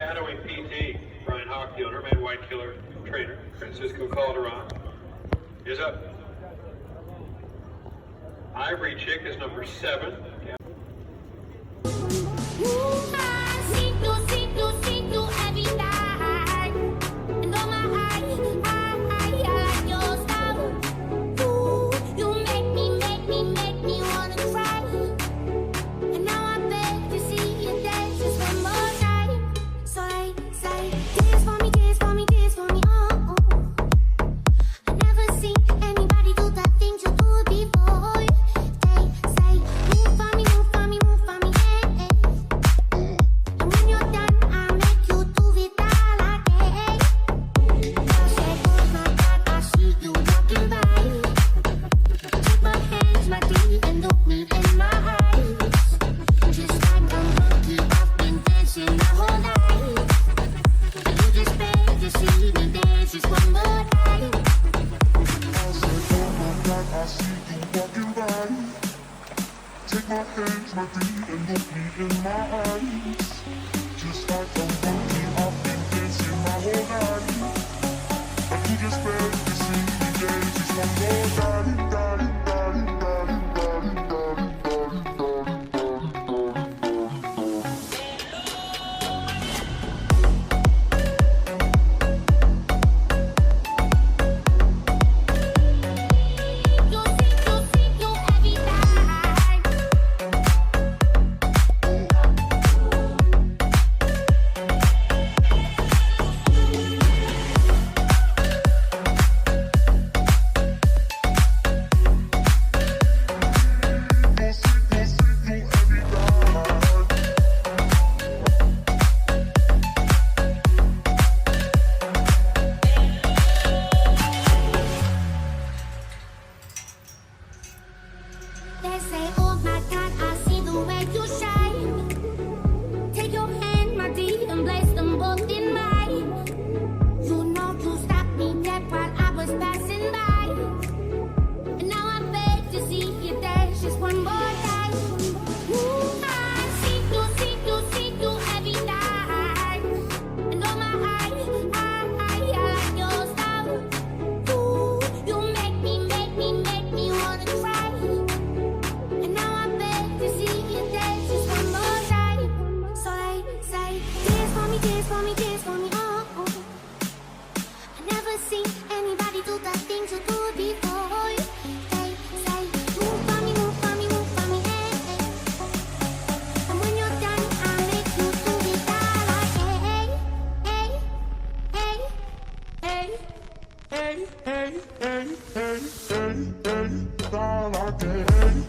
Shadowing PT, Brian Hawk, the owner, Man White Killer trainer, Francisco Calderon is up. Ivory Chick is number 7. Take my hands, my feet, and look me in my eyes. Just like a monkey, I've been dancing my whole life. I could just beg to see me dance just one more time. They say, oh my God, I see the way you shine. Take your hand, my dear, and place them both in mine. You know you stopped me dead while I was passing by. And now I beg to see you dance just one more time. Ooh, I see you every night. And oh my, I like your style. Ooh, you make me wanna try. And now I beg to see you dance just one more time. So I say, dance for me, oh, oh. I never seen anybody do the things you do before. They say, move for me, hey, hey. And when you're done, I make you do it all like, hey, hey, hey, hey, Hey, hey, hey, hey, hey, hey, all I can.